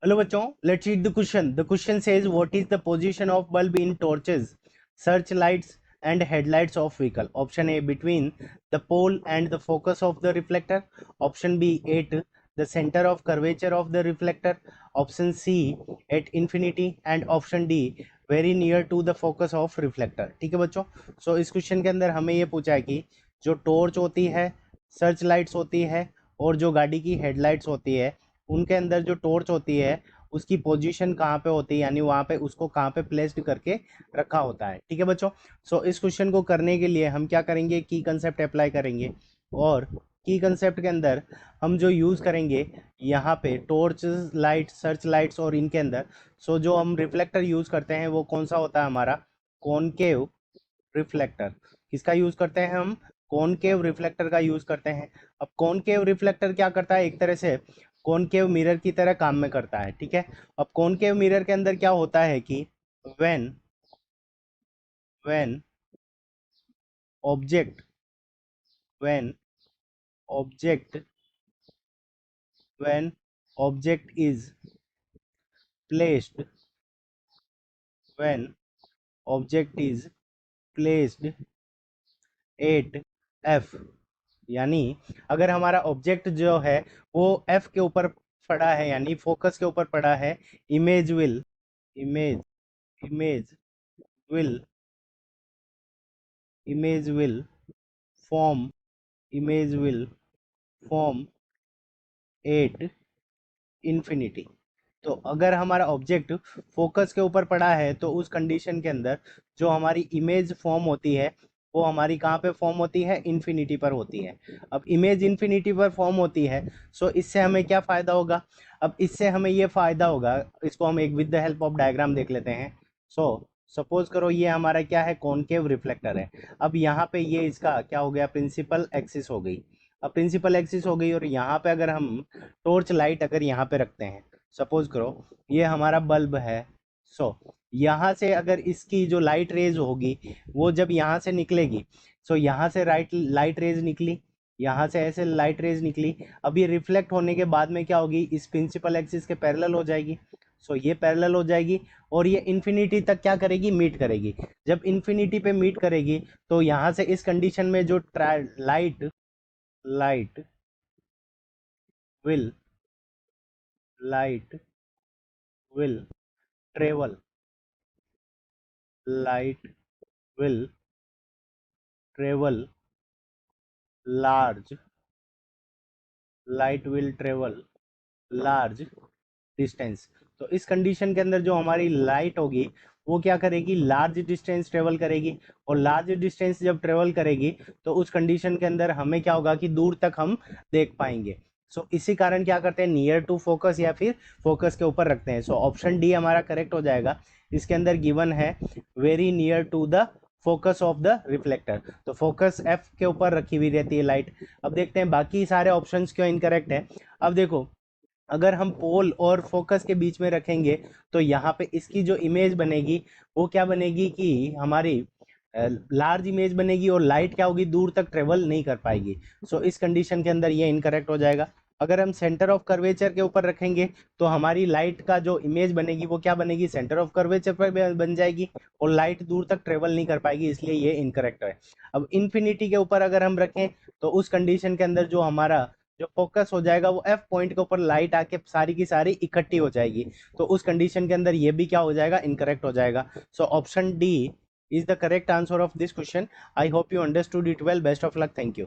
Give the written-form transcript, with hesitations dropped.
Hello बच्चों, let's read the question. The question says what is the position of bulb in torches, search lights and headlights of vehicle. Option A between the pole and the focus of the reflector. Option B at the centre of curvature of the reflector. Option C at infinity and option D very near to the focus of reflector. ठीक है बच्चों, सो इस question के अंदर हमें ये पूछा है कि जो टॉर्च होती है, सर्च लाइट्स होती है और जो गाड़ी की हेडलाइट्स होती है, उनके अंदर जो टॉर्च होती है उसकी पोजीशन कहाँ पे होती है, यानी वहाँ पे उसको कहाँ पे प्लेस्ड करके रखा होता है. ठीक है बच्चों, सो इस क्वेश्चन को करने के लिए हम क्या करेंगे, की कंसेप्ट अप्लाई करेंगे. और की कंसेप्ट के अंदर हम जो यूज़ करेंगे यहाँ पे टॉर्च लाइट, सर्च लाइट्स और इनके अंदर, सो जो हम रिफ्लेक्टर यूज़ करते हैं वो कौन सा होता है हमारा, कॉनकेव रिफ्लेक्टर. किसका यूज़ करते हैं हम, कॉनकेव रिफ्लेक्टर का यूज़ करते हैं. अब कॉनकेव रिफ्लेक्टर क्या करता है, एक तरह से कॉनकेव मिरर की तरह काम में करता है. ठीक है, अब कॉनकेव मिरर के अंदर क्या होता है कि when when object when object when object is placed when object is placed at F, यानी अगर हमारा ऑब्जेक्ट जो है वो एफ के ऊपर पड़ा है, यानी फोकस के ऊपर पड़ा है, image will image image will image will form image will form at infinity. तो अगर हमारा ऑब्जेक्ट फोकस के ऊपर पड़ा है तो उस कंडीशन के अंदर जो हमारी इमेज फॉर्म होती है वो हमारी कहाँ पे फॉर्म होती है, इन्फिनिटी पर होती है. अब इमेज इन्फिनिटी पर फॉर्म होती है, सो इससे हमें क्या फ़ायदा होगा, अब इससे हमें ये फ़ायदा होगा, इसको हम एक with the help of diagram देख लेते हैं. सो सपोज करो ये हमारा क्या है, कॉनकेव रिफ्लेक्टर है. अब यहाँ पे ये इसका क्या हो गया, प्रिंसिपल एक्सिस हो गई. अब प्रिंसिपल एक्सिस हो गई और यहाँ पे अगर हम टॉर्च लाइट अगर यहाँ पे रखते हैं, सपोज करो ये हमारा बल्ब है. सो यहाँ से अगर इसकी जो लाइट रेज होगी वो जब यहाँ से निकलेगी, सो यहाँ से लाइट रेज निकली, यहाँ से ऐसे लाइट रेज निकली. अब ये रिफ्लेक्ट होने के बाद में क्या होगी, इस प्रिंसिपल एक्सिस के पैरेलल हो जाएगी. सो ये पैरेलल हो जाएगी और ये इन्फिनिटी तक क्या करेगी, मीट करेगी. जब इन्फिनिटी पे मीट करेगी तो यहाँ से इस कंडीशन में जो light light will light will travel light will travel large light will travel large distance. तो इस कंडीशन के अंदर जो हमारी लाइट होगी वो क्या करेगी, लार्ज डिस्टेंस ट्रेवल करेगी. और लार्ज डिस्टेंस जब ट्रेवल करेगी तो उस कंडीशन के अंदर हमें क्या होगा कि दूर तक हम देख पाएंगे. सो इसी कारण क्या करते हैं, नियर टू फोकस या फिर फोकस के ऊपर रखते हैं. सो ऑप्शन डी हमारा करेक्ट हो जाएगा. इसके अंदर गिवन है very near to the focus of the reflector, तो फोकस एफ के ऊपर रखी हुई रहती है लाइट. अब देखते हैं बाकी सारे ऑप्शंस क्यों इनकरेक्ट है. अब देखो, अगर हम पोल और फोकस के बीच में रखेंगे तो यहाँ पे इसकी जो इमेज बनेगी वो क्या बनेगी कि हमारी लार्ज इमेज बनेगी और लाइट क्या होगी, दूर तक ट्रेवल नहीं कर पाएगी. सो इस कंडीशन के अंदर ये इनकरेक्ट हो जाएगा. अगर हम सेंटर ऑफ कर्वेचर के ऊपर रखेंगे तो हमारी लाइट का जो इमेज बनेगी वो क्या बनेगी, सेंटर ऑफ कर्वेचर पर बन जाएगी और लाइट दूर तक ट्रेवल नहीं कर पाएगी, इसलिए ये इनकरेक्ट है. अब इन्फिनिटी के ऊपर अगर हम रखें तो उस कंडीशन के अंदर जो हमारा जो फोकस हो जाएगा वो एफ पॉइंट के ऊपर लाइट आके सारी की सारी इकट्ठी हो जाएगी, तो उस कंडीशन के अंदर ये भी क्या हो जाएगा, इनकरेक्ट हो जाएगा. सो option D is the correct answer of this question. I hope you understood it well. Best of luck. Thank you.